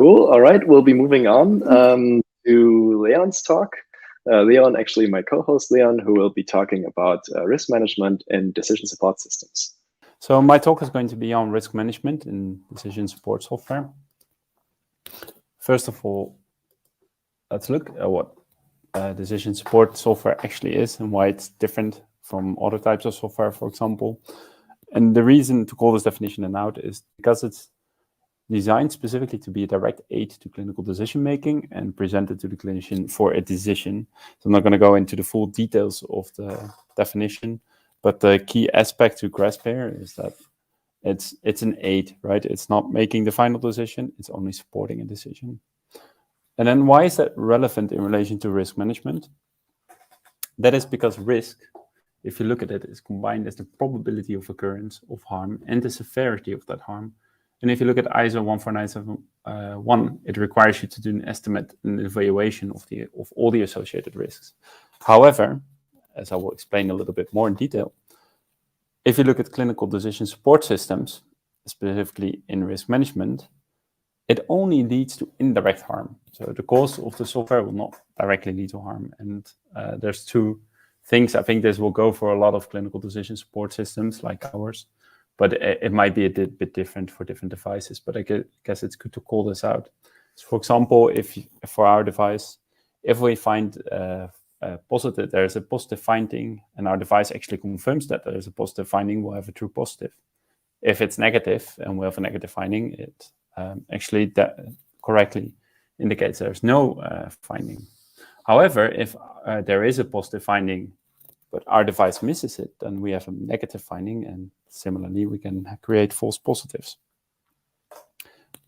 Cool. All right, we'll be moving on to Leon's talk. Leon, actually my co-host Leon, who will be talking about risk management in decision support systems. So my talk is going to be on risk management in decision support software. First of all, let's look at what decision support software actually is and why it's different from other types of software, for example. And the reason to call this definition out is because it's designed specifically to be a direct aid to clinical decision-making and presented to the clinician for a decision. So I'm not going to go into the full details of the definition, but the key aspect to grasp here is that it's an aid, right? It's not making the final decision, it's only supporting a decision. And then why is that relevant in relation to risk management? That is because risk, if you look at it, is combined as the probability of occurrence of harm and the severity of that harm. And if you look at ISO 14971, it requires you to do an estimate and evaluation of all the associated risks. However, as I will explain a little bit more in detail, if you look at clinical decision support systems, specifically in risk management, it only leads to indirect harm. So the cause of the software will not directly lead to harm. And there's two things. I think this will go for a lot of clinical decision support systems like ours, but it might be a bit different for different devices. But I guess it's good to call this out. So for example, if for our device, if we find there's a positive finding and our device actually confirms that there is a positive finding, we'll have a true positive. If it's negative and we have a negative finding, it actually that correctly indicates there's no finding. However, if there is a positive finding, but our device misses it, then we have a negative finding, and similarly, we can create false positives.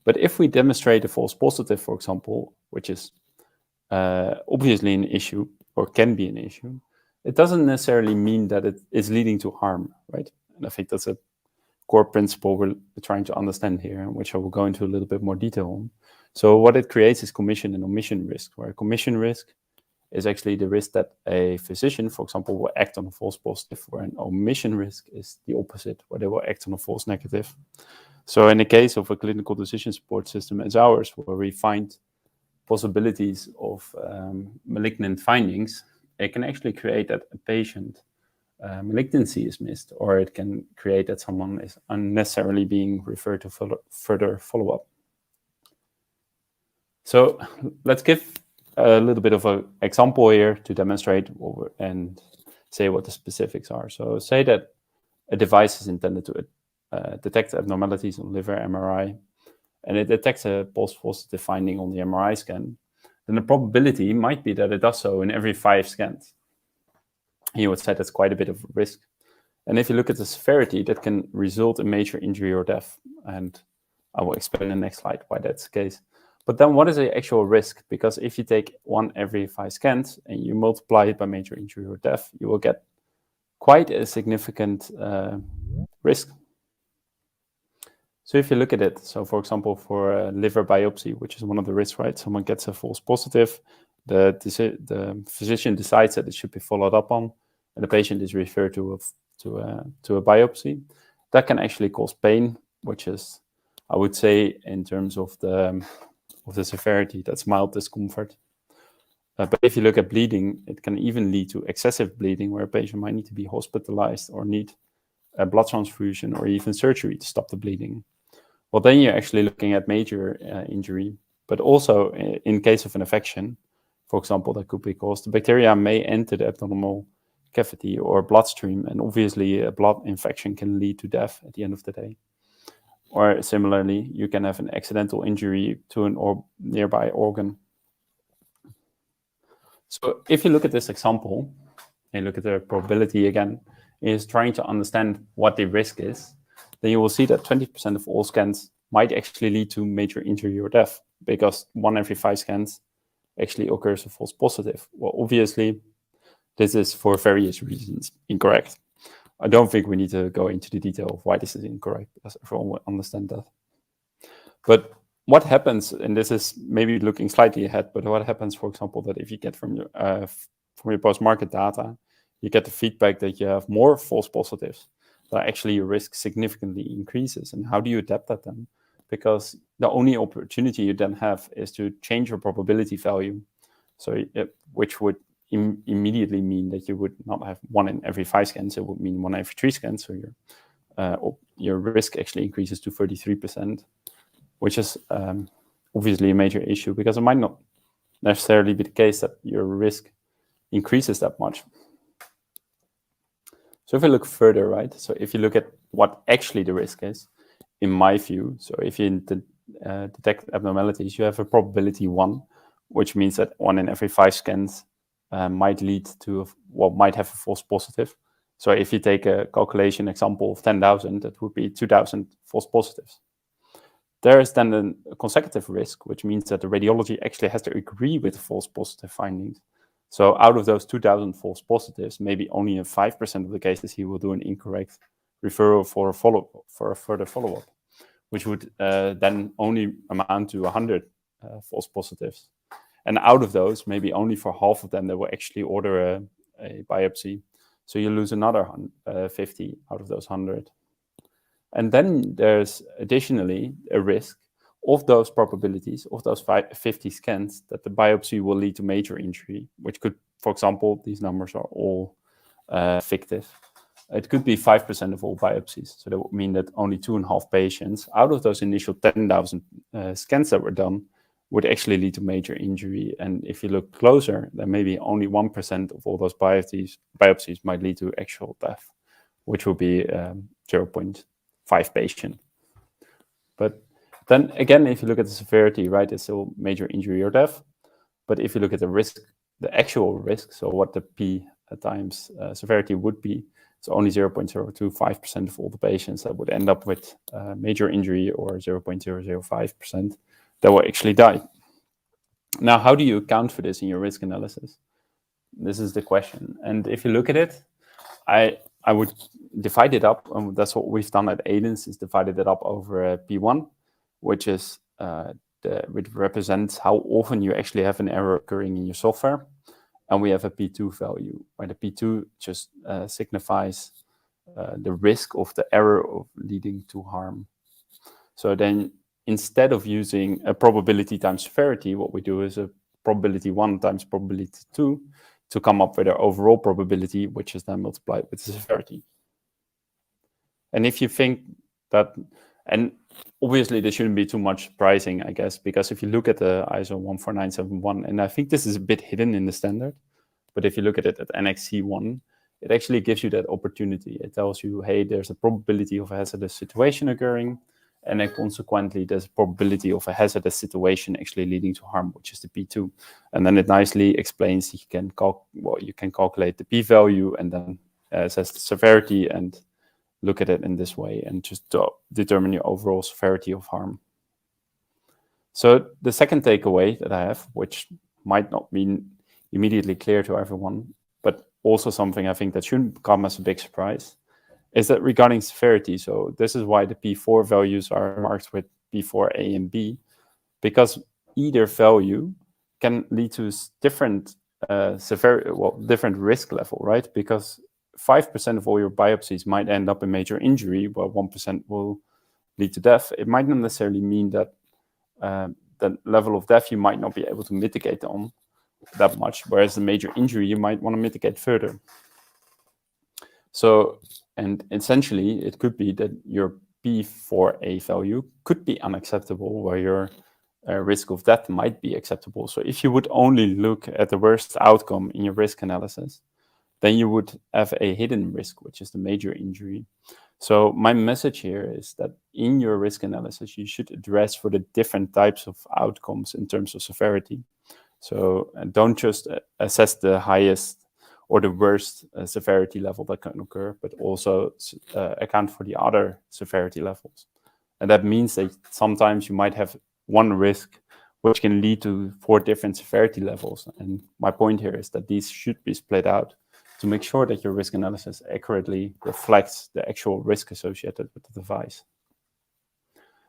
But if we demonstrate a false positive, for example, which is obviously an issue or can be an issue, it doesn't necessarily mean that it is leading to harm, right? And I think that's a core principle we're trying to understand here, which I will go into a little bit more detail on. So what it creates is commission and omission risk, where commission risk is actually the risk that a physician, for example, will act on a false positive, where an omission risk is the opposite, where they will act on a false negative. So in the case of a clinical decision support system as ours, where we find possibilities of malignant findings, it can actually create that a patient malignancy is missed, or it can create that someone is unnecessarily being referred to further follow-up. So let's give a little bit of an example here to demonstrate and say what the specifics are. So say that a device is intended to detect abnormalities on liver MRI, and it detects a false positive finding on the MRI scan, then the probability might be that it does so in every 5 scans. You would say that's quite a bit of risk. And if you look at the severity, that can result in major injury or death. And I will explain in the next slide why that's the case. But then what is the actual risk? Because if you take 1 every 5 scans and you multiply it by major injury or death, you will get quite a significant risk. So if you look at it, so for example, for a liver biopsy, which is one of the risks, right? Someone gets a false positive, the physician decides that it should be followed up on, and the patient is referred to a biopsy. That can actually cause pain, which is, I would say, in terms of the severity, that's mild discomfort. But if you look at bleeding, it can even lead to excessive bleeding, where a patient might need to be hospitalized or need a blood transfusion or even surgery to stop the bleeding. Well, then you're actually looking at major injury, but also in case of an infection, for example, that could be caused. The bacteria may enter the abdominal cavity or bloodstream, and obviously a blood infection can lead to death at the end of the day. Or similarly, you can have an accidental injury to an nearby organ. So if you look at this example, and look at the probability again, is trying to understand what the risk is, then you will see that 20% of all scans might actually lead to major injury or death, because 1 every 5 scans actually occurs a false positive. Well, obviously, this is for various reasons incorrect. I don't think we need to go into the detail of why this is incorrect, because everyone will understand that. But what happens, and this is maybe looking slightly ahead, but what happens, for example, that if you get from your post-market data, you get the feedback that you have more false positives, that actually your risk significantly increases. And how do you adapt that then? because the only opportunity you then have is to change your probability value. So which would immediately mean that you would not have 1 in every 5 scans. It would mean 1 every 3 scans. So your risk actually increases to 33%, which is obviously a major issue, because it might not necessarily be the case that your risk increases that much. So if you look further, right? So if you look at what actually the risk is, in my view, so if you detect abnormalities, you have a probability 1, which means that 1 in every 5 scans might lead to, might have a false positive. So if you take a calculation example of 10,000, that would be 2,000 false positives. There is then a consecutive risk, which means that the radiology actually has to agree with the false positive findings. So out of those 2,000 false positives, maybe only in 5% of the cases he will do an incorrect referral for a further follow-up, which would then only amount to 100 false positives. And out of those, maybe only for half of them, they will actually order a biopsy. So you lose another 50 out of those 100. And then there's additionally a risk of those probabilities, of those 50 scans, that the biopsy will lead to major injury, which could, for example, these numbers are all fictive. It could be 5% of all biopsies. So that would mean that only 2.5 patients out of those initial 10,000 scans that were done would actually lead to major injury. And if you look closer, then maybe only 1% of all those biopsies might lead to actual death, which will be 0.5 patient. But then again, if you look at the severity, right, it's still major injury or death. But if you look at the risk, the actual risk, so what the P times severity would be, it's only 0.025% of all the patients that would end up with major injury, or 0.005% that will actually die. Now, how do you account for this in your risk analysis? This is the question. And if you look at it, I would divide it up, and that's what we've done at Aidence, is divided it up over P1, which is which represents how often you actually have an error occurring in your software. And we have a P2 value, where the P2 just signifies the risk of the error of leading to harm. So then, instead of using a probability times severity, what we do is a probability 1 times probability 2 to come up with our overall probability, which is then multiplied with the severity. And if you think that, and obviously there shouldn't be too much pricing, I guess, because if you look at the ISO 14971, and I think this is a bit hidden in the standard, but if you look at it at NXC1, it actually gives you that opportunity. It tells you, hey, there's a probability of a hazardous situation occurring, and then consequently there's a probability of a hazardous situation actually leading to harm, which is the P2. And then it nicely explains you can calculate the p-value, and then says the severity, and look at it in this way, and just determine your overall severity of harm. So the second takeaway that I have, which might not be immediately clear to everyone, but also something I think that shouldn't come as a big surprise, is that regarding severity, so this is why the P4 values are marked with P4A and B, because either value can lead to different different risk level, right? Because 5% of all your biopsies might end up in major injury, while 1% will lead to death. It might not necessarily mean that the level of death you might not be able to mitigate on that much, whereas the major injury you might want to mitigate further. So, and essentially, it could be that your P4A value could be unacceptable, where your risk of death might be acceptable. So if you would only look at the worst outcome in your risk analysis, then you would have a hidden risk, which is the major injury. So my message here is that in your risk analysis, you should address for the different types of outcomes in terms of severity. So don't just assess the highest or the worst severity level that can occur, but also account for the other severity levels. And that means that sometimes you might have one risk which can lead to 4 different severity levels. And my point here is that these should be split out to make sure that your risk analysis accurately reflects the actual risk associated with the device.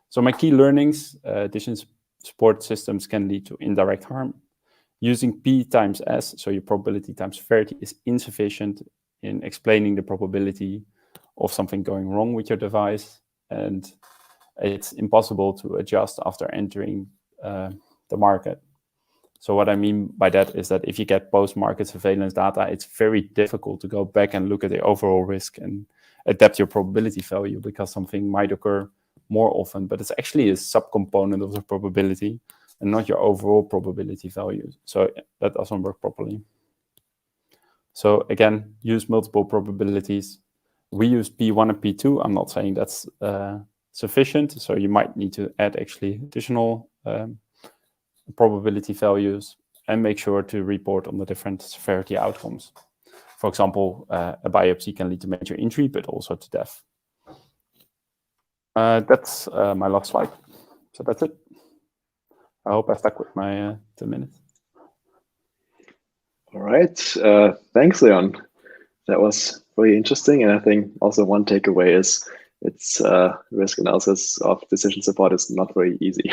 So my key learnings, decision support systems can lead to indirect harm. Using P times S, so your probability times severity, is insufficient in explaining the probability of something going wrong with your device. And it's impossible to adjust after entering the market. So what I mean by that is that if you get post-market surveillance data, it's very difficult to go back and look at the overall risk and adapt your probability value, because something might occur more often, but it's actually a subcomponent of the probability and not your overall probability value. So that doesn't work properly. So again, use multiple probabilities. We use P1 and P2. I'm not saying that's sufficient. So you might need to add actually additional probability values, and make sure to report on the different severity outcomes. For example, a biopsy can lead to major injury, but also to death. That's my last slide. So that's it. I hope I stuck with my 2 minutes. All right. Thanks, Leon. That was really interesting. And I think also one takeaway is it's risk analysis of decision support is not very easy.